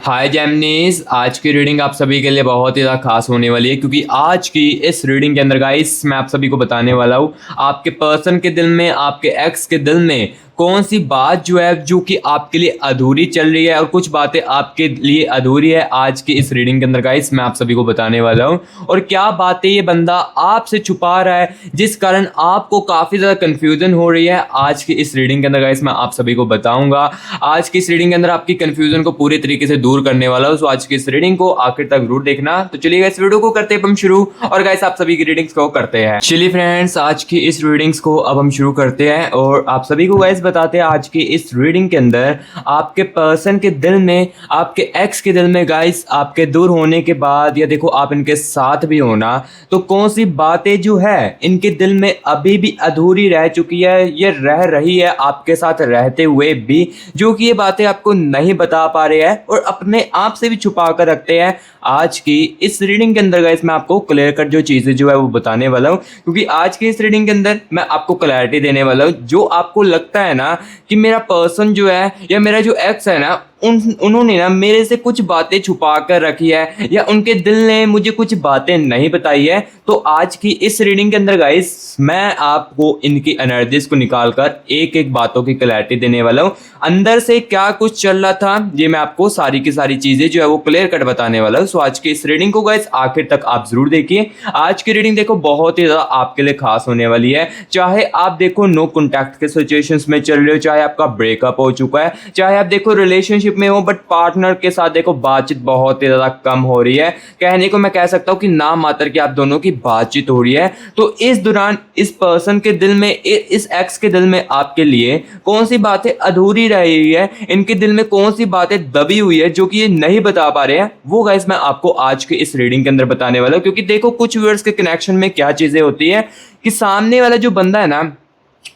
हाय जैमनीज, आज की रीडिंग आप सभी के लिए बहुत ही ज़्यादा खास होने वाली है क्योंकि आज की इस रीडिंग के अंदर गाइस मैं आप सभी को बताने वाला हूँ आपके पर्सन के दिल में, आपके एक्स के दिल में कौन सी बात जो है जो कि आपके लिए अधूरी चल रही है और कुछ बातें आपके लिए अधूरी है। आज की इस रीडिंग के अंदर गाइस मैं आप सभी को बताने वाला हूं और क्या बातें ये बंदा आपसे छुपा रहा है जिस कारण आपको काफ़ी ज़्यादा कन्फ्यूजन हो रही है। आज की इस रीडिंग के अंदर गाइस मैं आप सभी को बताऊंगा। आज की इस रीडिंग के अंदर आपकी कन्फ्यूजन को पूरी तरीके से दूर करने वाला हूँ। तो आज की इस रीडिंग को आखिर तक जरूर देखना। तो चलिए इस वीडियो को करते हैं हम शुरू और गाइस आप सभी की रीडिंग्स को करते हैं। चलिए फ्रेंड्स, आज की इस रीडिंग्स को अब हम शुरू करते हैं और आप सभी को गाइस बताते हैं आज की इस रीडिंग के अंदर आपके पर्सन के दिल में, आपके एक्स के दिल में गाइस आपके दूर होने के बाद या देखो आप इनके साथ भी होना तो कौन सी बातें जो है इनके दिल में अभी भी अधूरी रह चुकी है, ये रह रही है आपके साथ रहते हुए भी, जो कि ये बातें आपको नहीं बता पा रहे हैं और अपने आप से भी छुपा कर रखते हैं। आज की इस रीडिंग के अंदर गाइस मैं आपको क्लियर कट जो चीजें जो है वो बताने वाला हूं क्योंकि आज की इस रीडिंग के अंदर मैं आपको क्लैरिटी देने वाला हूं। जो आपको लगता है ना कि मेरा पर्सन जो है या मेरा जो एक्स है ना उन्होंने ना मेरे से कुछ बातें छुपा कर रखी है या उनके दिल ने मुझे कुछ बातें नहीं बताई है, तो आज की इस रीडिंग के अंदर गाइस मैं आपको इनकी एनर्जीज को निकाल कर एक एक बातों की क्लैरिटी देने वाला हूं। अंदर से क्या कुछ चल रहा था ये मैं आपको सारी की सारी चीजें जो है वो क्लियर कट बताने वाला हूं। सो आज की इस रीडिंग को गाइस आखिर तक आप जरूर देखिए। आज की रीडिंग देखो बहुत ही ज्यादा आपके लिए खास होने वाली है। चाहे आप देखो नो कॉन्टैक्ट के सिचुएशंस में चल रहे हो, चाहे आपका ब्रेकअप हो चुका है, चाहे आप देखो रिलेशनशिप में हो बट पार्टनर के साथ देखो बातचीत बहुत ही ज्यादा कम हो रही है, कहने को मैं कह सकता हूं कि नाम मात्र की आप दोनों की बातचीत हो रही है। तो इस दौरान इस पर्सन के दिल में, इस एक्स के दिल में आपके लिए कौन सी बातें अधूरी रह रही है, इनके दिल में कौन सी बातें दबी हुई है जो कि ये नहीं बता पा रहे हैं, वो गाइस मैं आपको आज के इस रीडिंग के अंदर बताने वाला हूं। क्योंकि देखो कुछ व्यूअर्स के कनेक्शन में क्या चीजें होती है कि सामने वाला जो बंदा है ना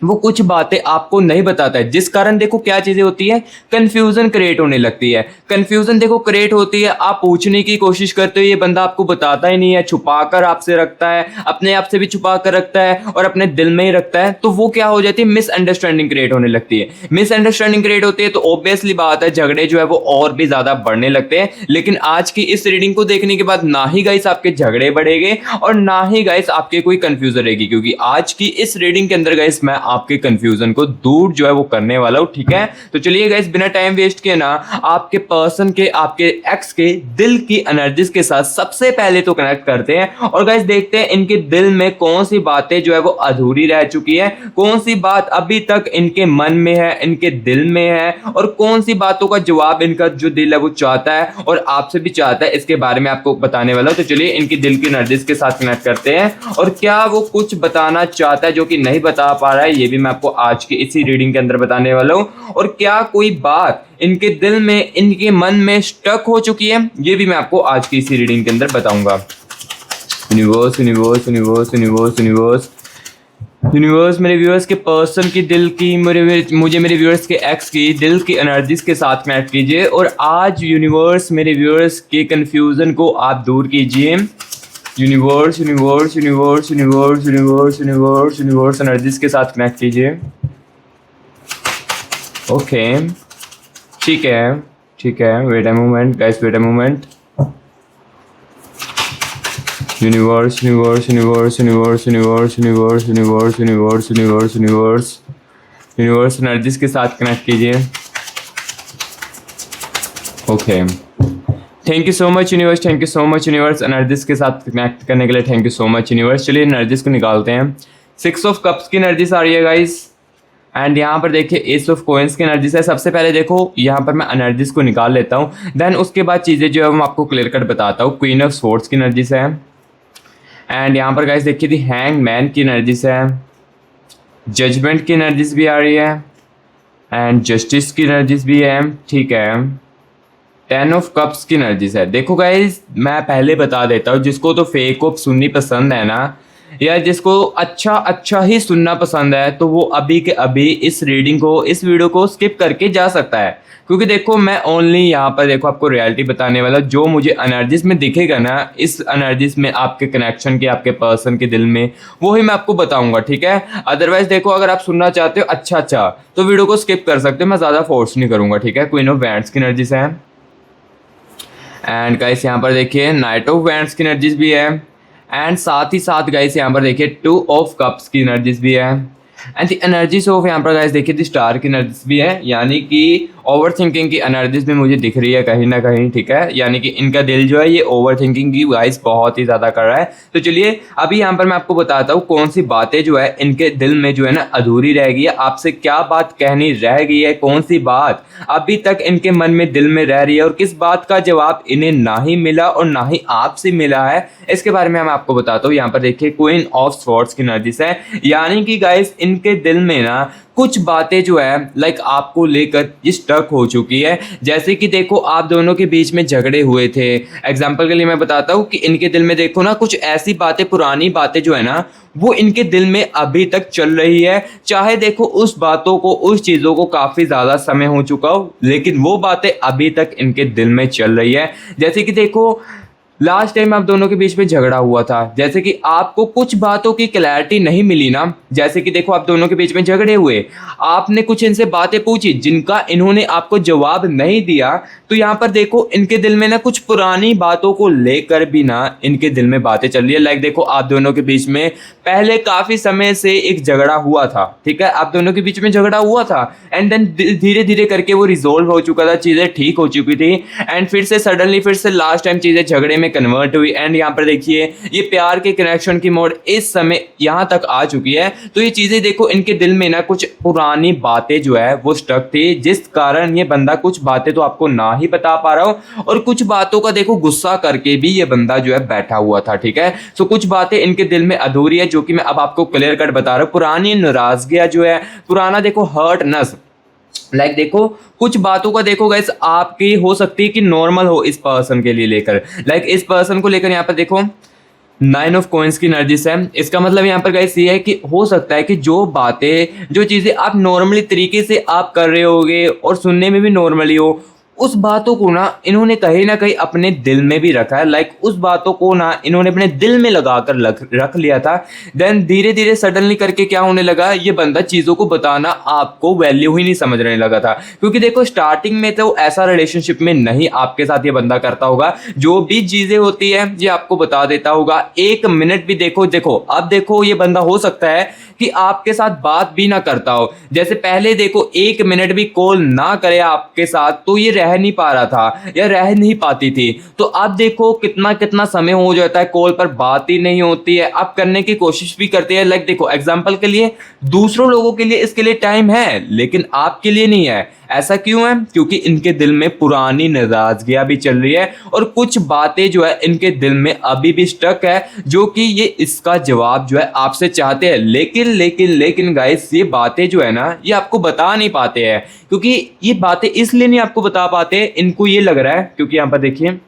वो कुछ बातें आपको नहीं बताता है, जिस कारण देखो क्या चीजें होती है, कंफ्यूजन क्रिएट होने लगती है। कंफ्यूजन देखो क्रिएट होती है, आप पूछने की कोशिश करते हो ये बंदा आपको बताता ही नहीं है, छुपा कर आपसे रखता है, अपने आप से भी छुपा कर रखता है और अपने दिल में ही रखता है। तो वो क्या हो जाती है, मिसअंडरस्टैंडिंग क्रिएट होने लगती है। मिसअंडरस्टैंडिंग क्रिएट होती है तो ऑब्वियसली बात है झगड़े जो है वो और भी ज्यादा बढ़ने लगते हैं। लेकिन आज की इस रीडिंग को देखने के बाद ना ही गाइस आपके झगड़े बढ़ेंगे और ना ही गाइस आपके कोई कंफ्यूजन रहेगी, क्योंकि आज की इस रीडिंग के अंदर गाइस मैं आपके कंफ्यूजन को दूर जो है वो करने वाला हूं। ठीक है, तो चलिए गाइस बिना टाइम वेस्ट किए ना आपके पर्सन के, आपके एक्स के दिल की एनर्जीज के साथ सबसे पहले तो कनेक्ट करते हैं और गाइस देखते हैं इनके दिल में कौन सी बातें जो है वो अधूरी रह चुकी है, कौन सी बात अभी तक इनके मन में है, इनके दिल में है और कौन सी बातों का जवाब इनका जो दिल है वो चाहता है और आपसे भी चाहता है। इसके बारे में आपको बताने वाला हूं। तो चलिए इनकी दिल की एनर्जीज के साथ कनेक्ट करते हैं और क्या वो कुछ बताना चाहता है जो कि नहीं बता पा रहा है, ये भी मैं आपको आज की इसी रीडिंग के अंदर बताने वाला हूं। और क्या कोई बात इनके दिल में, इनके मन में स्टक हो चुकी है, ये भी मैं आपको आज की इसी रीडिंग के अंदर बताऊंगा। Universe universe universe universe universe universe मेरे व्यूअर्स के पर्सन की दिल की, मुझे मेरे व्यूअर्स के एक्स की दिल की एनर्जीज के साथ कनेक्ट कीजिए और आज यूनिवर्स मेरे व्यूअर्स के कंफ्यूजन को आप दूर कीजिए। Universe universe universe universe universe universe universe energies के साथ कनेक्ट कीजिए। ओके ठीक है, wait a moment guys, wait a moment. Universe universe universe universe universe universe universe universe universe universe universe energies के साथ कनेक्ट कीजिए। Okay, thank you so much universe, thank you so much universe energies के साथ connect करने के लिए, thank you so much universe. चलिए energies को निकालते हैं। 6 ऑफ कप्स की एनर्जीज आ रही है गाइस एंड यहाँ पर देखिए एस ऑफ कॉइंस की एनर्जीज है। सबसे पहले देखो यहाँ पर मैं एनर्जीज को निकाल लेता हूँ, देन उसके बाद चीज़ें जो है मैं आपको क्लियर कट बताता हूँ। क्वीन ऑफ स्वॉर्ड्स की एनर्जीज है एंड यहाँ पर गाइस देखिए दी हैंग मैन की एनर्जीज है, जजमेंट की एनर्जीज भी आ रही है एंड जस्टिस की एनर्जीज भी है। ठीक है, 10 ऑफ कप्स की एनर्जीज है। देखो गाइस मैं पहले बता देता हूँ, जिसको तो फेक ऑफ सुननी पसंद है ना, या जिसको अच्छा ही सुनना पसंद है, तो वो अभी के अभी इस रीडिंग को, इस वीडियो को स्किप करके जा सकता है। क्योंकि देखो मैं ओनली यहाँ पर देखो आपको रियलिटी बताने वाला, जो मुझे एनर्जीज में दिखेगा ना, इस एनर्जीज में आपके कनेक्शन के, आपके पर्सन के दिल में, वो ही मैं आपको बताऊंगा। ठीक है, अदरवाइज देखो अगर आप सुनना चाहते हो अच्छा तो वीडियो को स्किप कर सकते हो, मैं ज़्यादा फोर्स नहीं करूंगा। ठीक है, क्वीन ऑफ वैंड्स की एनर्जीज है एंड गाइस यहाँ पर देखिए नाइट ऑफ वैंड्स की एनर्जीज भी है। एंड साथ ही साथ गाइस यहाँ पर देखिए टू ऑफ कप्स की एनर्जीज भी है। एंड द एनर्जीज ऑफ यहाँ पर गाइस देखिए द स्टार की एनर्जीज भी है, यानी कि ओवर थिंकिंग की एनर्जीज भी मुझे दिख रही है कहीं ना कहीं, ठीक है। यानी कि इनका दिल जो है ये ओवर थिंकिंग की गाइस बहुत ही ज़्यादा कर रहा है। तो चलिए अभी यहाँ पर मैं आपको बताता हूँ कौन सी बातें जो है इनके दिल में जो है ना अधूरी रह गई है, आपसे क्या बात कहनी रह गई है, कौन सी बात अभी तक इनके मन में दिल में रह रही है और किस बात का जवाब इन्हें ना ही मिला और ना ही आपसे मिला है, इसके बारे में मैं आपको बताता हूँ। यहाँ पर देखिए क्वीन ऑफ स्वॉर्ड्स की एनर्जीज है, यानी कि गाइस इनके दिल में ना कुछ बातें जो है लाइक आपको लेकर ये स्टक हो चुकी है। जैसे कि देखो आप दोनों के बीच में झगड़े हुए थे, एग्जाम्पल के लिए मैं बताता हूँ कि इनके दिल में देखो ना कुछ ऐसी बातें, पुरानी बातें जो है ना वो इनके दिल में अभी तक चल रही है। चाहे देखो उस बातों को, उस चीज़ों को काफ़ी ज़्यादा समय हो चुका हो, लेकिन वो बातें अभी तक इनके दिल में चल रही है। जैसे कि देखो लास्ट टाइम आप दोनों के बीच में झगड़ा हुआ था, जैसे कि आपको कुछ बातों की क्लैरिटी नहीं मिली ना। जैसे कि देखो आप दोनों के बीच में झगड़े हुए, आपने कुछ इनसे बातें पूछी जिनका इन्होंने आपको जवाब नहीं दिया, तो यहाँ पर देखो इनके दिल में ना कुछ पुरानी बातों को लेकर भी ना इनके दिल में बातें चल रही है। लाइक देखो आप दोनों के बीच में पहले काफ़ी समय से एक झगड़ा हुआ था, ठीक है, आप दोनों के बीच में झगड़ा हुआ था एंड देन धीरे धीरे करके वो रिजोल्व हो चुका था, चीज़ें ठीक हो चुकी थी एंड फिर से सडनली फिर से लास्ट टाइम चीज़ें झगड़े में कन्वर्ट हुई एंड यहाँ पर देखिए ये प्यार के कनेक्शन की मोड इस समय यहाँ तक आ चुकी है। तो ये चीज़ें देखो इनके दिल में ना कुछ पुरानी बातें जो है वो स्टक थी, जिस कारण ये बंदा कुछ बातें तो आपको ना ही बता पा रहा हो और कुछ बातों का देखो गुस्सा करके भी ये बंदा जो है बैठा हुआ था, ठीक है। सो कुछ बातें इनके दिल में अधूरी है जो कि मैं अब आपको क्लियर कट बता रहा हूँ। पुरानी नाराजगियां जो है, पुराना देखो हर्टनेस, लाइक देखो कुछ बातों का देखो गाइस आपकी हो सकती है कि नॉर्मल हो इस पर्सन के लिए लेकर, लाइक इस पर्सन को लेकर यहाँ पर देखो 9 ऑफ कॉइंस की एनर्जीज है। इसका मतलब यहाँ पर गाइस ये है कि हो सकता है कि जो बातें, जो चीज़ें आप नॉर्मली तरीके से आप कर रहे होगे और सुनने में भी नॉर्मली हो, उस बातों को ना इन्होंने कहीं ना कहीं अपने दिल में भी रखा है। लाइक उस बातों को ना इन्होंने अपने दिल में लगाकर रख लिया था। देन धीरे धीरे सडनली करके क्या होने लगा, ये बंदा चीज़ों को बताना आपको वैल्यू ही नहीं समझने लगा था, क्योंकि देखो स्टार्टिंग में तो ऐसा रिलेशनशिप में नहीं आपके साथ ये बंदा करता होगा, जो भी चीज़ें होती है ये आपको बता देता होगा। एक मिनट भी देखो अब देखो ये बंदा हो सकता है कि आपके साथ बात भी ना करता हो। जैसे पहले देखो एक मिनट भी कॉल ना करे आपके साथ तो ये रह नहीं पा रहा था या रह नहीं पाती थी, तो अब देखो कितना कितना समय हो जाता है, कॉल पर बात ही नहीं होती है, आप करने की कोशिश भी करते हैं। लाइक देखो एग्जांपल के लिए दूसरों लोगों के लिए इसके लिए टाइम है लेकिन आपके लिए नहीं है। ऐसा क्यों है? क्योंकि इनके दिल में पुरानी नाराजगियां भी चल रही है और कुछ बातें जो है इनके दिल में अभी भी स्टक है, जो कि ये इसका जवाब जो है आपसे चाहते हैं। लेकिन गाइस ये बातें जो है ना ये आपको बता नहीं पाते हैं, क्योंकि ये बातें इसलिए नहीं आपको बता पाते, इनको ये लग रहा है, क्योंकि यहाँ पर देखिए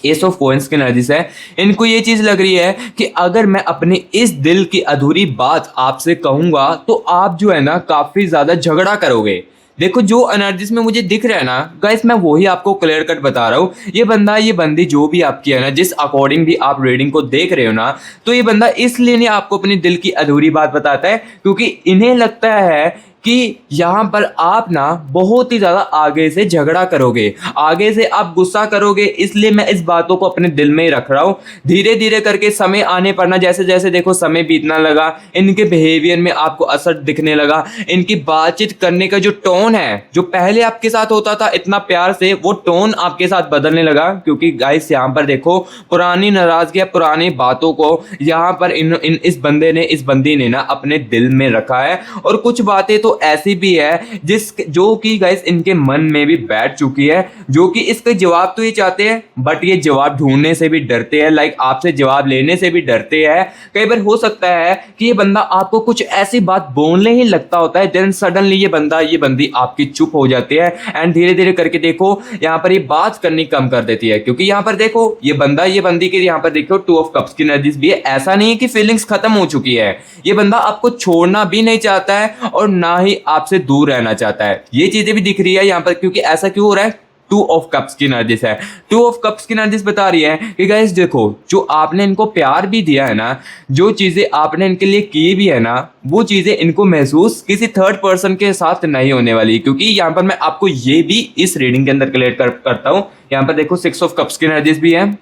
एस ऑफ कॉइंस की एनर्जीज है, इनको ये चीज लग रही है कि अगर मैं अपने इस दिल की अधूरी बात आपसे कहूंगा तो आप जो है ना काफी ज्यादा झगड़ा करोगे। देखो जो एनर्जीज में मुझे दिख रहा है ना गाइस, मैं वही आपको क्लियर कट बता रहा हूँ। ये बंदा, ये बंदी जो भी आपकी है ना, जिस अकॉर्डिंग भी आप रीडिंग को देख रहे हो ना, तो ये बंदा इसलिए नहीं आपको अपनी दिल की अधूरी बात बताता है क्योंकि इन्हें लगता है कि यहाँ पर आप ना बहुत ही ज़्यादा आगे से झगड़ा करोगे, आगे से आप गुस्सा करोगे, इसलिए मैं इस बातों को अपने दिल में ही रख रहा हूँ। धीरे धीरे करके समय आने पर ना, जैसे जैसे देखो समय बीतना लगा, इनके बिहेवियर में आपको असर दिखने लगा, इनकी बातचीत करने का जो टोन है, जो पहले आपके साथ होता था इतना प्यार से, वो टोन आपके साथ बदलने लगा। क्योंकि गाइस यहाँ पर देखो पुरानी नाराजगी, पुरानी बातों को यहाँ पर इस बंदे ने, इस बंदी ने ना अपने दिल में रखा है और कुछ बातें तो ऐसी भी है जो कि गाइस इनके मन में भी बैठ चुकी है, जो कि इसके जवाब तो ये चाहते हैं बट ये जवाब ढूंढने से भी डरते हैं, लाइक आपसे जवाब लेने से भी डरते हैं। कई बार हो सकता है कि ये बंदा आपको कुछ ऐसी बात बोलने ही लगता होता है, देन सडनली ये बंदा, ये बंदी आपकी चुप हो जाती है एंड धीरे धीरे करके देखो यहाँ पर ये बात करनी कम कर देती है। क्योंकि यहाँ पर देखो ये बंदा, ये बंदी के यहाँ पर देखो 2 ऑफ कप्स की एनर्जीज भी है। ऐसा नहीं है कि फीलिंग्स खत्म हो चुकी है, ये बंदा आपको छोड़ना भी नहीं चाहता है और ना ही आपसे दूर रहना चाहता है। ये चीजें भी दिख रही है यहाँ पर। क्योंकि ऐसा क्यों हो रहा है? टू ऑफ कप्स की एनर्जीज है। टू ऑफ कप्स की एनर्जीज बता रही है कि गाइस देखो, जो आपने इनको प्यार भी दिया है ना, जो चीजें आपने इनके लिए की भी है ना, वो चीजें इनको महसूस किसी थर्ड पर्सन के साथ नहीं होने वाली। क्योंकि यहाँ पर मैं आपको ये भी इस रीडिंग के अंदर क्लियर करता हूँ। यहाँ पर देखो 6 ऑफ कप्स की एनर्जीज भी है।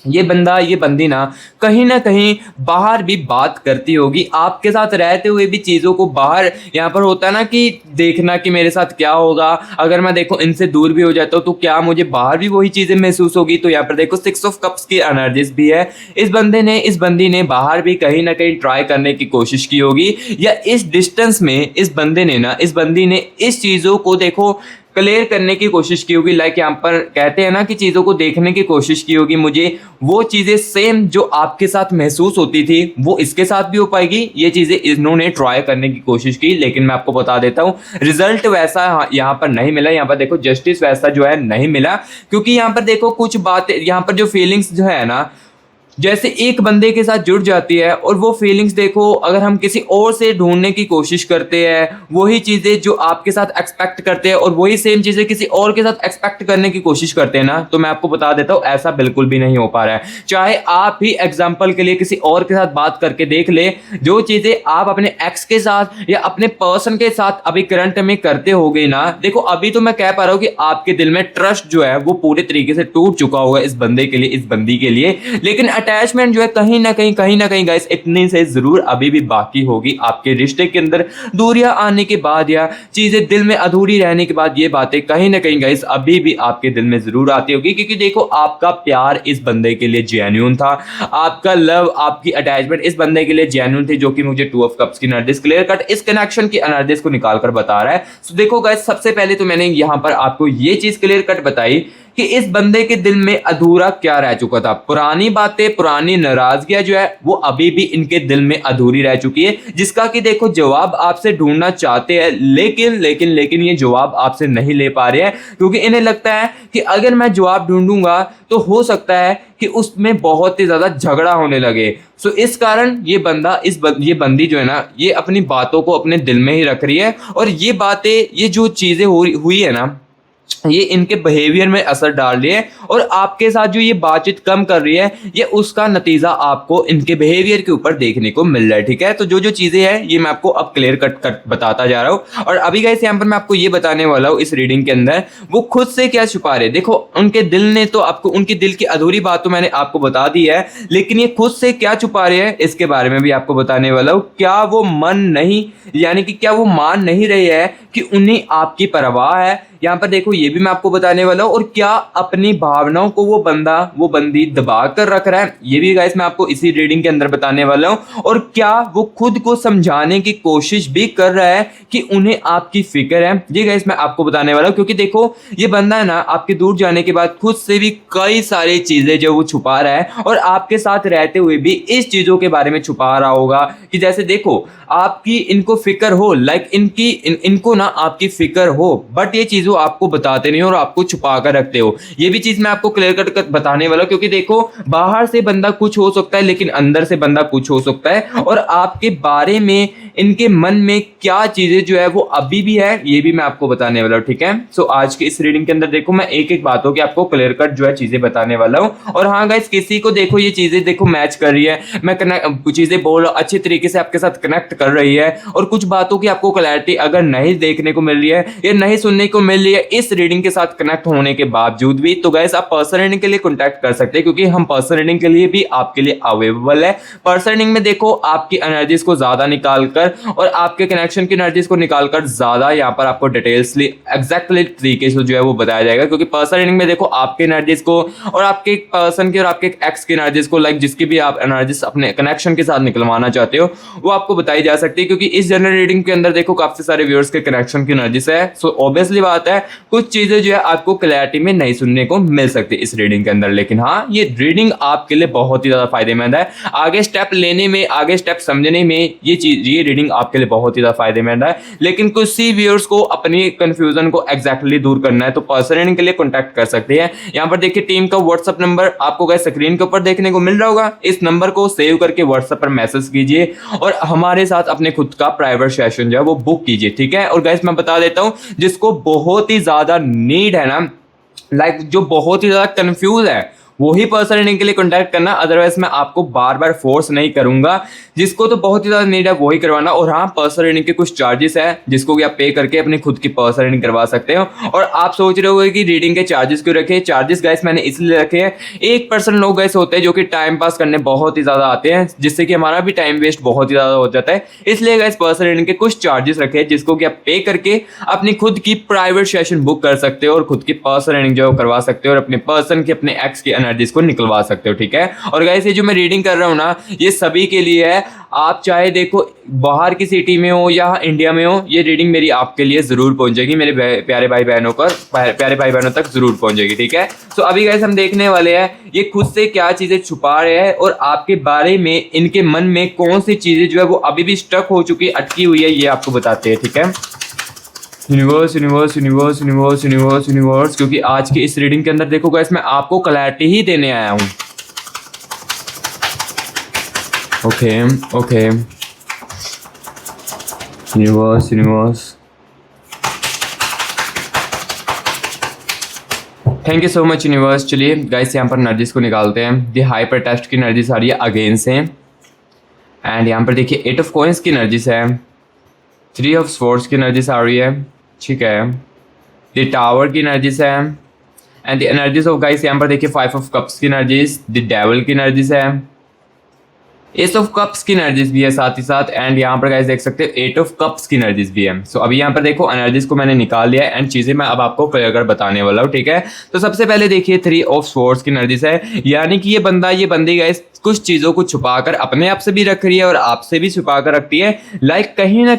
ये बंदा, ये बंदी ना कहीं बाहर भी बात करती होगी, आपके साथ रहते हुए भी चीज़ों को बाहर, यहाँ पर होता है ना कि देखना कि मेरे साथ क्या होगा, अगर मैं देखो इनसे दूर भी हो जाता हूँ तो क्या मुझे बाहर भी वही चीज़ें महसूस होगी। तो यहाँ पर देखो 6 ऑफ कप्स की एनर्जीज भी है। इस बंदी ने बाहर भी कहीं ना कहीं ट्राई करने की कोशिश की होगी, या इस डिस्टेंस में इस बंदी ने इस चीज़ों को देखो क्लियर करने की कोशिश की होगी। लाइक यहाँ पर कहते हैं ना कि चीज़ों को देखने की कोशिश की होगी, मुझे वो चीज़ें सेम जो आपके साथ महसूस होती थी वो इसके साथ भी हो पाएगी। ये चीज़ें इन्होंने ट्राई करने की कोशिश की, लेकिन मैं आपको बता देता हूँ रिजल्ट वैसा यहाँ पर नहीं मिला। यहाँ पर देखो जस्टिस वैसा जो है नहीं मिला, क्योंकि यहाँ पर देखो कुछ बातें, यहाँ पर जो फीलिंग्स जो है ना, जैसे एक बंदे के साथ जुड़ जाती है और वो फीलिंग्स देखो अगर हम किसी और से ढूंढने की कोशिश करते हैं, वही चीज़ें जो आपके साथ एक्सपेक्ट करते हैं और वही सेम चीज़ें किसी और के साथ एक्सपेक्ट करने की कोशिश करते हैं ना, तो मैं आपको बता देता हूँ ऐसा बिल्कुल भी नहीं हो पा रहा है। चाहे आप ही एग्जाम्पल के लिए किसी और के साथ बात करके देख ले, जो चीज़ें आप अपने एक्स के साथ या अपने पर्सन के साथ अभी करंट में करते हो गए ना, देखो अभी तो मैं कह पा रहा हूँ कि आपके दिल में ट्रस्ट जो है वो पूरे तरीके से टूट चुका होगा इस बंदे के लिए, इस बंदी के लिए, लेकिन अटैचमेंट जो है कहीं ना कहीं गाइस इतनी से जरूर अभी भी बाकी होगी। आपके रिश्ते के अंदर दूरियां आने के बाद या चीजें दिल में अधूरी रहने के बाद ये बातें कहीं ना कहीं गाइस अभी भी आपके दिल में जरूर आती होगी, क्योंकि देखो आपका प्यार इस बंदे के लिए जेन्युइन था, आपका लव, आपकी अटैचमेंट इस बंदे के लिए जेन्युइन थी, जो कि मुझे 2 ऑफ कप्स की एनर्जीज क्लियर कट इस कनेक्शन की एनर्जीज को निकाल कर बता रहा है। तो देखो गाइस, सबसे पहले तो मैंने यहां पर आपको ये चीज क्लियर कट बताई कि इस बंदे के दिल में अधूरा क्या रह चुका था। पुरानी बातें, पुरानी नाराजगियां जो है वो अभी भी इनके दिल में अधूरी रह चुकी है, जिसका कि देखो जवाब आपसे ढूंढना चाहते हैं, लेकिन ये जवाब आपसे नहीं ले पा रहे हैं, क्योंकि इन्हें लगता है कि अगर मैं जवाब ढूंढूंगा तो हो सकता है कि उसमें बहुत ही ज्यादा झगड़ा होने लगे। सो इस कारण ये बंदा, ये बंदी जो है ना, ये अपनी बातों को अपने दिल में ही रख रही है, और ये बातें, ये जो चीजें हुई है ना, ये इनके बिहेवियर में असर डाल रही है, और आपके साथ जो ये बातचीत कम कर रही है, ये उसका नतीजा आपको इनके बिहेवियर के ऊपर देखने को मिल रहा है। ठीक है, तो जो चीजें हैं ये मैं आपको अब क्लियर कट बताता जा रहा हूँ। और अभी गाइस यहाँ पर मैं आपको ये बताने वाला हूँ, इस रीडिंग के अंदर वो खुद से क्या छुपा रहे। देखो उनके दिल ने तो आपको, उनके दिल की अधूरी बात तो मैंने आपको बता दी है, लेकिन ये खुद से क्या छुपा रहे हैं इसके बारे में भी आपको बताने वाला हूँ। क्या वो मन नहीं, यानी कि क्या वो मान नहीं रहे हैं कि उन्हें आपकी परवाह है, यहाँ पर देखो ये भी मैं आपको बताने वाला हूँ। और क्या अपनी भावनाओं को वो बंदी दबा कर रख रहा है, ये भी गाइस मैं आपको इसी रीडिंग के अंदर बताने वाला हूँ। और क्या वो खुद को समझाने की कोशिश भी कर रहा है कि उन्हें आपकी फिक्र है, ये गाइस मैं आपको बताने वाला हूँ। क्योंकि देखो ये बंदा है ना, आपके दूर जाने के बाद खुद से भी कई सारी चीजें जो वो छुपा रहा है, और आपके साथ रहते हुए भी इस चीजों के बारे में छुपा रहा होगा कि जैसे देखो आपकी इनको फिक्र हो, लाइक इनको ना आपकी फिक्र हो, बट ये चीजों आपको बताते नहीं हो और आपको छुपा कर रखते हो। ये भी चीज मैं आपको क्लियर कट बताने वाला हूं, क्योंकि देखो बाहर से बंदा कुछ हो सकता है लेकिन अंदर से बंदा कुछ हो सकता है, और आपके बारे में, इनके मन में क्या चीजें जो है वो अभी भी है, ये भी मैं आपको बताने वाला हूं। ठीक है, सो आज की इस रीडिंग के अंदर देखो मैं एक एक बातों की आपको क्लियर कट जो है चीजें बताने वाला हूं। और हाँ गाइस, किसी को देखो ये चीजें देखो मैच कर रही है, मैं चीजें बोल रहा हूं अच्छी तरीके से आपके साथ कनेक्ट कर रही है, और कुछ बातों की आपको क्लैरिटी अगर नहीं देखने को मिल रही है या नहीं सुनने को मिल रही है इस रीडिंग के साथ कनेक्ट होने के बावजूद भी, तो गाइस आप पर्सनल रीडिंग के लिए कांटेक्ट कर सकते हैं, क्योंकि हम पर्सनल रीडिंग के लिए भी आपके लिए अवेलेबल है। पर्सनल रीडिंग में देखो आपकी एनर्जीज को ज्यादा निकालकर और आपके कनेक्शन की एनर्जीज को निकालकर ज्यादा यहाँ पर आपको डिटेल्सली एग्जैक्टली तरीके से जो है वो बताया जाएगा। क्योंकि पर्सनल रीडिंग में देखो आपके एनर्जीज को और आपके पर्सन की और आपके एक्स की एनर्जीज को, लाइक जिसकी भी आप एनर्जीज अपने कनेक्शन के साथ निकलवाना चाहते हो, वो आपको बताई जा सकती है। क्योंकि इस जनरल रीडिंग के अंदर देखो काफी सारे व्यूअर्स के कनेक्शन की एनर्जीज है, सो ऑब्वियसली बात है कुछ चीजें जो है आपको क्लैरिटी में नहीं सुनने को मिल सकती इस रीडिंग के अंदर, लेकिन हाँ ये रीडिंग आपके लिए बहुत ही ज्यादा फायदेमंद है। आगे स्टेप लेने में, आगे स्टेप समझने में ये रीडिंग आपके लिए बहुत ही ज्यादा फायदेमंद है। लेकिन कुछ सी व्यूअर्स को अपनी कंफ्यूजन को एग्जैक्टली दूर करना है तो पर्सनल रीडिंग के लिए कॉन्टैक्ट कर सकते हैं। यहाँ पर देखिए टीम का व्हाट्सएप नंबर आपको गाइस स्क्रीन के ऊपर देखने को मिल रहा होगा, इस नंबर को सेव करके व्हाट्सएप पर मैसेज कीजिए और हमारे साथ अपने खुद का प्राइवेट सेशन जो है वो बुक कीजिए। ठीक है, और गाइस मैं बता देता हूं जिसको बहुत ही ज्यादा नीड है ना, लाइक जो बहुत ही ज़्यादा कंफ्यूज है वही पर्सनल रीडिंग के लिए कॉन्टैक्ट करना, अदरवाइज मैं आपको बार बार फोर्स नहीं करूंगा। जिसको तो बहुत ही ज़्यादा नीड है वही करवाना। और हाँ, पर्सनल रीडिंग के कुछ चार्जेस है जिसको कि आप पे करके अपनी खुद की पर्सनल रीडिंग करवा सकते हो। और आप सोच रहे होगे कि रीडिंग के चार्जेस क्यों रखे। चार्जेस गाइस मैंने इसलिए रखे हैं, 1% लोग गाइस होते हैं जो कि टाइम पास करने बहुत ही ज़्यादा आते हैं, जिससे कि हमारा भी टाइम वेस्ट बहुत ही ज़्यादा हो जाता है। इसलिए गाइस पर्सनल रीडिंग के कुछ चार्जेस रखे हैं जिसको कि आप पे करके अपनी खुद की प्राइवेट सेशन बुक कर सकते हो और खुद की पर्सनल रीडिंग जो करवा सकते हो और अपने पर्सन की, अपने एक्स की एनर्जीज को निकलवा सकते हो, ठीक है। और गाइस ये जो मैं रीडिंग कर रहा हूँ ना, ये सभी के लिए है। आप चाहे देखो बाहर की सिटी में हो या इंडिया में हो, ये रीडिंग मेरी आपके लिए जरूर पहुंचेगी, मेरे प्यारे भाई बहनों तक जरूर पहुंचेगी, ठीक है। तो अभी गाइस हम देखने वाले हैं ये खुद से क्या चीजें छुपा रहे हैं और आपके बारे में इनके मन में कौन सी चीजें जो है वो अभी भी स्टक हो चुकी, अटकी हुई है, ये आपको बताते हैं, ठीक है। Universe universe universe universe universe universe, क्योंकि आज की इस रीडिंग के अंदर देखो गाइस मैं आपको क्लैरिटी ही देने आया हूं। Okay okay, universe universe, thank you so much universe. चलिए गाइस यहाँ पर एनर्जीज को निकालते हैं। ये हाइपर टेस्ट की एनर्जीज आ रही है अगेन से, एंड यहाँ पर देखिए 8 ऑफ कॉइंस की एनर्जीज है, 3 ऑफ स्वॉर्ड्स की एनर्जीज आ रही है, ठीक है। द टावर की एनर्जीज है, and the energies of guys यहाँ पर देखिए 5 ऑफ कप्स की एनर्जीज, द डेविल की एनर्जीज है, एस ऑफ कप्स की एनर्जीज भी है साथ ही साथ, एंड यहाँ पर गाइस देख सकते हो 8 ऑफ कप्स की एनर्जीज भी है। सो अभी यहाँ पर देखो एनर्जीज को मैंने निकाल लिया है एंड चीजें मैं अब आपको क्लियर कर बताने वाला हूँ, ठीक है। तो सबसे पहले देखिए 3 ऑफ स्वॉर्ड्स की एनर्जीज है, यानी कि ये बंदी गाइस कुछ चीजों को छुपाकर अपने आप से भी रख रही है और आपसे भी छुपा कर रखती है। लाइक कहीं ना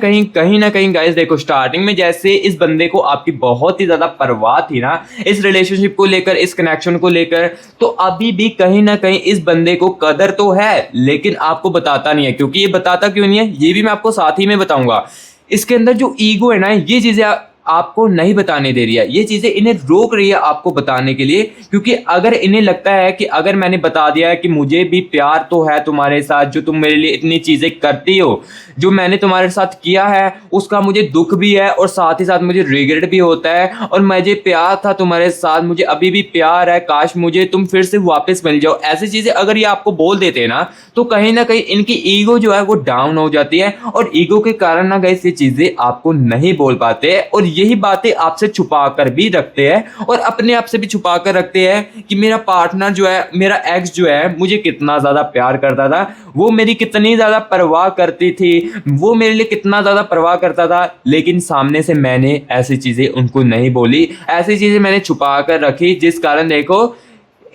कहीं गाइस देखो स्टार्टिंग में जैसे इस बंदे को आपकी बहुत ही ज्यादा परवाह थी ना इस रिलेशनशिप को लेकर, इस कनेक्शन को लेकर, तो अभी भी कहीं ना कहीं इस बंदे को कदर तो है, लेकिन आपको बताता नहीं है। क्योंकि ये बताता क्यों नहीं है ये भी मैं आपको साथ ही में बताऊंगा। इसके अंदर जो ईगो है ना, ये चीजें आपको नहीं बताने दे रही है, ये चीजें इन्हें रोक रही है आपको बताने के लिए। क्योंकि अगर इन्हें लगता है कि अगर मैंने बता दिया है कि मुझे भी प्यार तो है तुम्हारे साथ, जो तुम मेरे लिए इतनी चीजें करती हो, जो मैंने तुम्हारे साथ किया है उसका मुझे दुख भी है और साथ ही साथ मुझे रिग्रेट भी होता है, और मुझे प्यार था तुम्हारे साथ, मुझे अभी भी प्यार है, काश मुझे तुम फिर से वापस मिल जाओ, ऐसी चीजें अगर ये आपको बोल देते हैं ना, तो कहीं ना कहीं इनकी ईगो जो है वो डाउन हो जाती है। और ईगो के कारण ना गाइस ये चीजें आपको नहीं बोल पाते, और यही बातें आपसे छुपा कर भी रखते हैं और अपने आप से भी छुपा कर रखते हैं कि मेरा पार्टनर जो है, मेरा एक्स जो है, मुझे कितना ज्यादा प्यार करता था, वो मेरी कितनी ज्यादा परवाह करती थी, वो मेरे लिए कितना ज्यादा परवाह करता था, लेकिन सामने से मैंने ऐसी चीजें उनको नहीं बोली, ऐसी चीजें मैंने छुपा कर रखी, जिस कारण देखो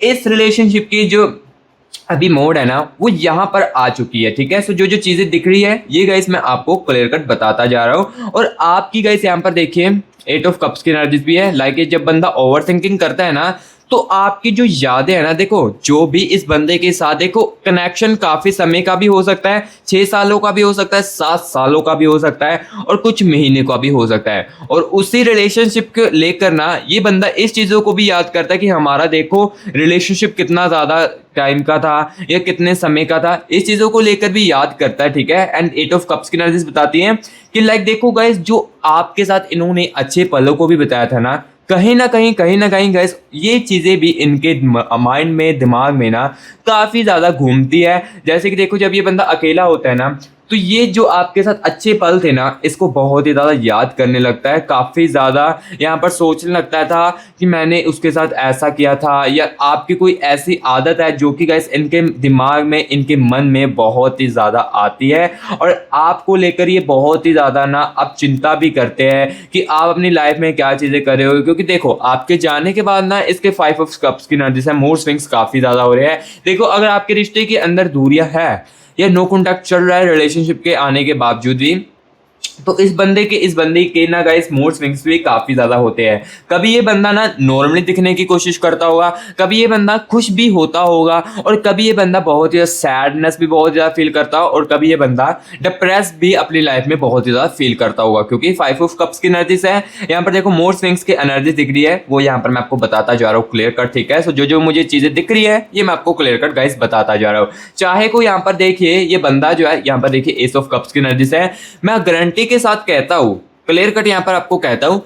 इस रिलेशनशिप की जो अभी मोड है ना वो यहाँ पर आ चुकी है, ठीक है। सो जो जो चीजें दिख रही है ये गाइस मैं आपको क्लियर कट बताता जा रहा हूँ। और आपकी गाइस यहाँ पर देखिए 8 ऑफ कप्स की एनर्जीज भी है। लाइक जब बंदा ओवर थिंकिंग करता है ना, तो आपकी जो यादें है ना, देखो जो भी इस बंदे के साथ देखो कनेक्शन काफी समय का भी हो सकता है, 6 सालों का भी हो सकता है, 7 सालों का भी हो सकता है, और कुछ महीने का भी हो सकता है। और उसी रिलेशनशिप को लेकर ना ये बंदा इस चीजों को भी याद करता है कि हमारा देखो रिलेशनशिप कितना ज्यादा टाइम का था या कितने समय का था, इस चीजों को लेकर भी याद करता है, ठीक है। एंड 8 ऑफ कप्स की एनर्जीज बताती हैं कि लाइक देखो गाइस जो आपके साथ इन्होंने अच्छे पलों को भी बताया था ना, कहीं ना कहीं गाइस ये चीजें भी इनके माइंड में, दिमाग में ना काफी ज्यादा घूमती है। जैसे कि देखो जब ये बंदा अकेला होता है ना, तो ये जो आपके साथ अच्छे पल थे ना, इसको बहुत ही ज़्यादा याद करने लगता है, काफ़ी ज़्यादा यहाँ पर सोचने लगता था कि मैंने उसके साथ ऐसा किया था, या आपकी कोई ऐसी आदत है जो कि गाइस इनके दिमाग में, इनके मन में बहुत ही ज़्यादा आती है, और आपको लेकर ये बहुत ही ज़्यादा ना अब चिंता भी करते हैं कि आप अपनी लाइफ में क्या चीज़ें कर रहे हो। क्योंकि देखो आपके जाने के बाद ना इसके 5 ऑफ कप्स की एनर्जी से मूड स्विंग्स काफ़ी ज़्यादा हो रहे हैं। देखो अगर आपके रिश्ते के अंदर दूरियां है या नो कॉन्टैक्ट चल रहा है रिलेशनशिप के आने के बावजूद भी, तो इस बंदे के ना गाइस मूड स्विंग्स भी काफी ज्यादा होते हैं। कभी ये बंदा ना नॉर्मली दिखने की कोशिश करता होगा, कभी ये बंदा खुश भी होता होगा, और कभी ये बंदा बहुत ही सैडनेस भी बहुत ज्यादा फील करता हो, और कभी ये बंदा डिप्रेस भी अपनी लाइफ में बहुत ही ज्यादा फील करता होगा। क्योंकि 5 ऑफ कप्स की एनर्जीज है यहाँ पर, देखो मूड स्विंग्स की एनर्जी दिख रही है, वो यहाँ पर मैं आपको बताता जा रहा हूँ क्लियर कट, ठीक है। सो जो जो मुझे चीजें दिख रही है ये मैं आपको क्लियर कट गाइस बताता जा रहा हूँ। चाहे को यहाँ पर देखिए ये बंदा जो है यहाँ पर देखिए एस ऑफ कप्स की एनर्जीज है, मैं गारंटी के साथ कहता हूं, क्लियर कट यहां पर आपको कहता हूं,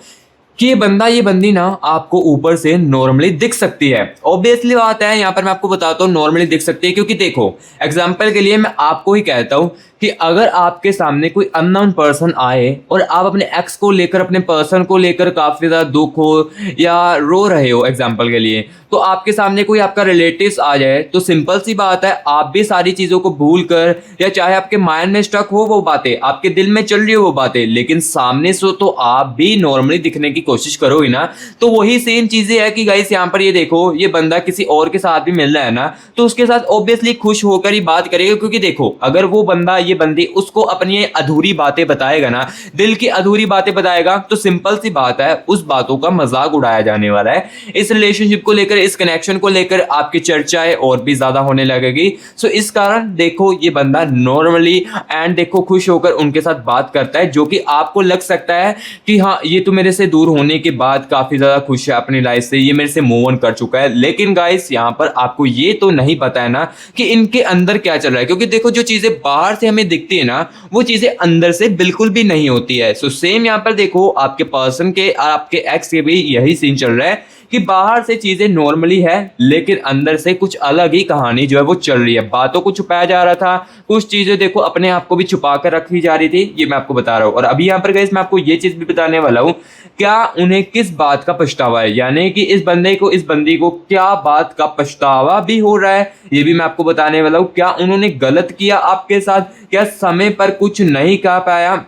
कि ये बंदी ना आपको ऊपर से नॉर्मली दिख सकती है। ऑब्वियसली बात है, यहाँ पर मैं आपको बताता हूँ नॉर्मली दिख सकती है, क्योंकि देखो एग्जाम्पल के लिए मैं आपको ही कहता हूँ कि अगर आपके सामने कोई अननोन पर्सन आए और आप अपने एक्स को लेकर, अपने पर्सन को लेकर काफी ज्यादा दुख हो या रो रहे हो एग्जाम्पल के लिए, तो आपके सामने कोई आपका रिलेटिव्स आ जाए तो सिंपल सी बात है, आप भी सारी चीजों को भूल कर, या चाहे आपके माइंड में स्टक हो वो बातें, आपके दिल में चल रही हो वो बातें, लेकिन सामने से तो आप भी नॉर्मली दिखने की कोशिश करोगे ना। तो वही सेम चीजें है कि गाइस यहाँ पर ये देखो, ये बंदा किसी और के साथ भी मिल रहा है ना, तो उसके साथ ऑब्वियसली खुश होकर ही बात करेगा, क्योंकि देखो अगर वो बंदा, ये बंदी उसको अपनी अधूरी बातें बताएगा ना, दिल की अधूरी बातें बताएगा, तो सिंपल सी बात है उस बातों का मजाक उड़ाया जाने वाला है। इस रिलेशनशिप को लेकर, इस कनेक्शन को लेकर आपकी चर्चाएं और भी ज्यादा होने लगेगी। सो इस कारण देखो ये बंदा नॉर्मली एंड देखो खुश होकर उनके साथ बात करता है, जो कि आपको लग सकता है कि हाँ ये तो मेरे से दूर होने के बाद काफी ज्यादा खुश है अपनी लाइफ से, ये मेरे से मूव ऑन कर चुका है। लेकिन गाइस यहाँ पर आपको ये तो नहीं पता है ना कि इनके अंदर क्या चल रहा है, क्योंकि देखो जो चीजें बाहर से हमें दिखती है ना, वो चीजें अंदर से बिल्कुल भी नहीं होती है। सो सेम यहाँ पर देखो आपके पर्सन के, आपके एक्स के भी यही सीन चल रहा है कि बाहर से चीजें नॉर्मली है, लेकिन अंदर से कुछ अलग ही कहानी जो है वो चल रही है। बातों को छुपाया जा रहा था, कुछ चीजें देखो अपने आप को भी छुपा कर रखी जा रही थी, ये मैं आपको बता रहा हूँ। और अभी यहाँ पर गाइस मैं आपको ये चीज भी बताने वाला हूँ, क्या उन्हें किस बात का पछतावा है, यानी कि इस बंदे को, इस बंदी को क्या बात का पछतावा भी हो रहा है, ये भी मैं आपको बताने वाला हूँ। क्या उन्होंने गलत किया आपके साथ, क्या समय पर कुछ नहीं कह पाया,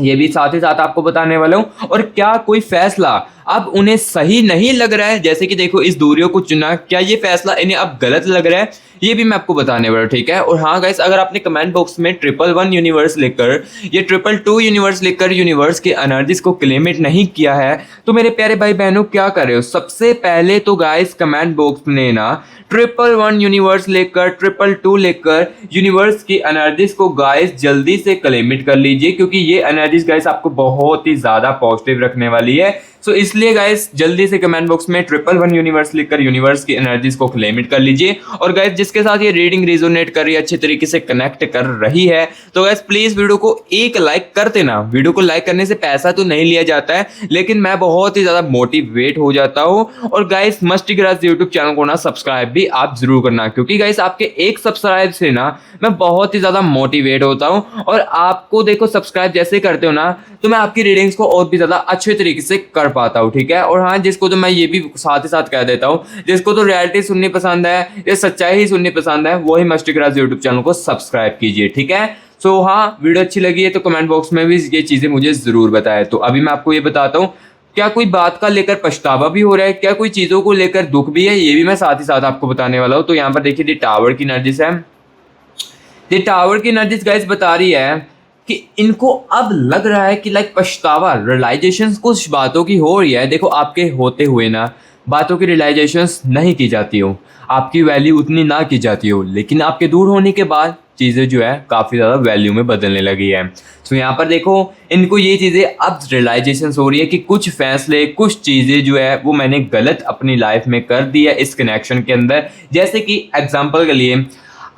ये भी साथ ही साथ आपको बताने वाला हूं। और क्या कोई फैसला अब उन्हें सही नहीं लग रहा है, जैसे कि देखो इस दूरियों को चुना, क्या ये फैसला इन्हें अब गलत लग रहा है, ये भी मैं आपको बताने वाला हूं, ठीक है। और हाँ गाइस, अगर आपने कमेंट बॉक्स में 111 यूनिवर्स लिखकर, ये 222 यूनिवर्स लिखकर यूनिवर्स के एनर्जीज को क्लेमिट नहीं किया है, तो मेरे प्यारे भाई बहनों क्या कर रहे हो, सबसे पहले तो गाइस कमेंट बॉक्स में ना 111 यूनिवर्स लेकर, 222 लेकर यूनिवर्स की एनर्जीज को गाइस जल्दी से क्लेमिट कर लीजिए, क्योंकि ये एनर्जीज गाइस आपको बहुत ही ज्यादा पॉजिटिव रखने वाली है। सो इसलिए गाइस जल्दी से कमेंट बॉक्स में 111 यूनिवर्स लिखकर यूनिवर्स की एनर्जीज को क्लेमिट कर लीजिए। और गाइस जिसके साथ ये रीडिंग रेजोनेट कर रही है, अच्छे तरीके से कनेक्ट कर रही है, तो गाइस प्लीज वीडियो को एक लाइक कर देना। वीडियो को लाइक करने से पैसा तो नहीं लिया जाता है, लेकिन मैं बहुत ही ज्यादा मोटिवेट हो जाता हूँ। और guys musty grass YouTube channel को ना सब्सक्राइब भी आप जरूर करना, क्योंकि गाइस आपके एक सब्सक्राइब से ना मैं बहुत ही ज्यादा मोटिवेट होता हूँ। और आपको देखो सब्सक्राइब जैसे करते हो ना, तो मैं आपकी रीडिंग्स को और भी ज्यादा अच्छे तरीके से कर पाता हूँ, ठीक है। और हाँ, जिसको तो मैं ये भी साथ ही साथ कह देता हूँ, जिसको तो रियलिटी सुननी पसंद है या सच्चाई ही सुननी पसंद है, वही मस्टी ग्रास यूट्यूब चैनल को सब्सक्राइब कीजिए, ठीक है। सो हाँ, वीडियो अच्छी लगी है तो कमेंट बॉक्स में भी ये चीजें मुझे जरूर बताएं। तो अभी मैं आपको ये बताता हूँ, क्या कोई बात का लेकर पछतावा भी हो रहा है, क्या कोई चीजों को लेकर दुख भी है, ये भी मैं साथ ही साथ आपको बताने वाला हूँ। तो यहाँ पर देखिए दी टावर की एनर्जीज है, दी टावर की एनर्जीज गाइस बता रही है कि इनको अब लग रहा है कि लाइक पछतावा, रियलाइजेशन कुछ बातों की हो रही है। देखो आपके होते हुए ना बातों की रियलाइजेशन नहीं की जाती हो, आपकी वैल्यू उतनी ना की जाती हो, लेकिन आपके दूर होने के बाद चीज़ें जो है काफ़ी ज़्यादा वैल्यू में बदलने लगी है। तो यहाँ पर देखो इनको ये चीज़ें अब रियलाइजेशन हो रही है कि कुछ फैसले, कुछ चीज़ें जो है वो मैंने गलत अपनी लाइफ में कर दी है इस कनेक्शन के अंदर। जैसे कि एग्जाम्पल के लिए,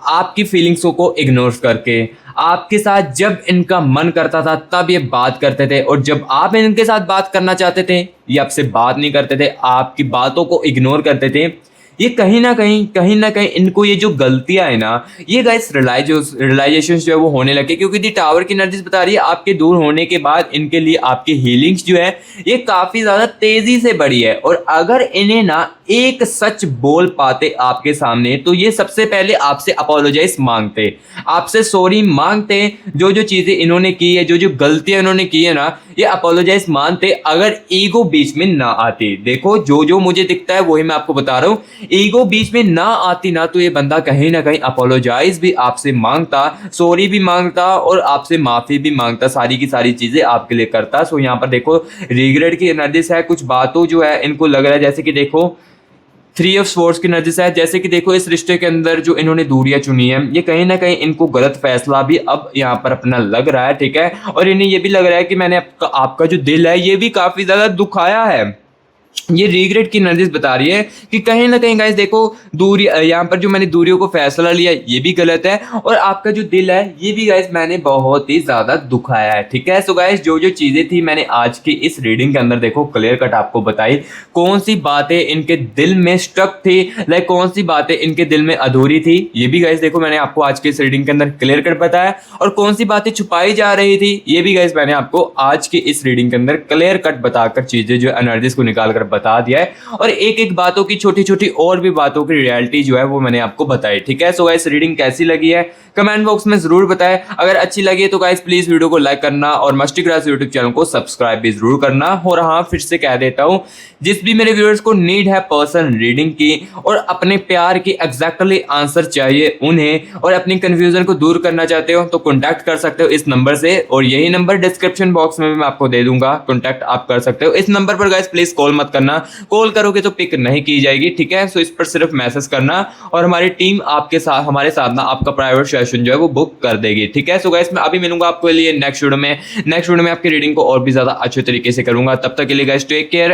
आपकी फीलिंग्सों को इग्नोर करके, आपके साथ जब इनका मन करता था तब ये बात करते थे, और जब आप इनके साथ बात करना चाहते थे ये आपसे बात नहीं करते थे, आपकी बातों को इग्नोर करते थे। ये कहीं ना कहीं इनको ये जो गलतियां है ना, ये गाइस रियलाइजेशन जो है वो होने लगे, क्योंकि दी टावर की एनर्जीज बता रही है आपके दूर होने के बाद इनके लिए आपकी हीलिंग्स जो है ये काफी ज्यादा तेजी से बढ़ी है। और अगर इन्हें ना एक सच बोल पाते आपके सामने, तो ये सबसे पहले आपसे अपोलोजाइज मांगते, आपसे सॉरी मांगते, जो जो चीजें इन्होंने की है, जो जो गलतियां इन्होंने की है ना, ये अपोलोजाइज मानते, अगर ईगो बीच में ना आती। देखो जो जो मुझे दिखता है वही मैं आपको बता रहा हूँ, ईगो बीच में ना आती ना, तो ये बंदा कहीं ना कहीं अपोलोजाइज भी आपसे मांगता, सॉरी भी मांगता और आपसे माफी भी मांगता, सारी की सारी चीजें आपके लिए करता। सो यहाँ पर देखो रिग्रेट की एनर्जीज है, कुछ बातों जो है इनको लग रहा है, जैसे कि देखो 3 ऑफ स्वॉर्ड्स की एनर्जीज है, जैसे कि देखो इस रिश्ते के अंदर जो इन्होंने दूरियां चुनी है, ये कहीं ना कहीं इनको गलत फैसला भी अब यहाँ पर अपना लग रहा है, ठीक है। और इन्हें ये भी लग रहा है कि मैंने आपका जो दिल है ये भी काफी ज्यादा दुखाया है, ये रिग्रेट की एनर्जीज बता रही है कि कहीं ना कहीं गाइस देखो दूरी, यहाँ पर जो मैंने दूरियों को फैसला लिया ये भी गलत है, और आपका जो दिल है ये भी गाइस मैंने बहुत ही ज्यादा दुखाया है। ठीक है, सो गाइस जो जो चीजें थी मैंने आज की इस रीडिंग के अंदर देखो क्लियर कट आपको बताई, कौन सी बातें इनके दिल में स्टक थी, लाइक कौन सी बातें इनके दिल में अधूरी थी, ये भी गाइस देखो मैंने आपको आज की इस रीडिंग के अंदर क्लियर कट बताया, और कौन सी बातें छुपाई जा रही थी ये भी गाइस मैंने आपको आज की इस रीडिंग के अंदर क्लियर कट बताकर चीजें जो एनर्जीज को निकाल कर बता दिया है, और एक एक बातों की छोटी छोटी और भी बातों की रियलिटी जो है वो मैंने आपको बताई। ठीक है, सो गाइस रीडिंग कैसी लगी है कमेंट बॉक्स में जरूर बताएं। अगर अच्छी लगी है तो गाइस प्लीज वीडियो को लाइक करना और मस्टी क्लास यूट्यूब चैनल को सब्सक्राइब भी जरूर करना। और हाँ, फिर से कह देता हूँ, जिस भी मेरे व्यूअर्स को नीड है पर्सन रीडिंग की और अपने प्यार की एग्जैक्टली आंसर चाहिए उन्हें, और अपनी कंफ्यूजन को दूर करना चाहते हो तो कॉन्टैक्ट कर सकते हो इस नंबर से, और यही नंबर डिस्क्रिप्शन बॉक्स में भी मैं आपको दे दूंगा, कॉन्टैक्ट आप कर सकते हो। इस नंबर पर गाइस प्लीज कॉल मत करना, कॉल करोगे तो पिक नहीं की जाएगी। ठीक है, सो इस पर सिर्फ मैसेज करना और हमारी टीम आपके साथ हमारे साथ ना आपका प्राइवेट सेशन जो है वो बुक कर देगी। ठीक है, सो गाइस मैं अभी मिलूंगा आपको लिए नेक्स्ट वीडियो में आपकी रीडिंग को और भी ज्यादा अच्छे तरीके से करूंगा। तब तक के लिए गाइस टेक केयर।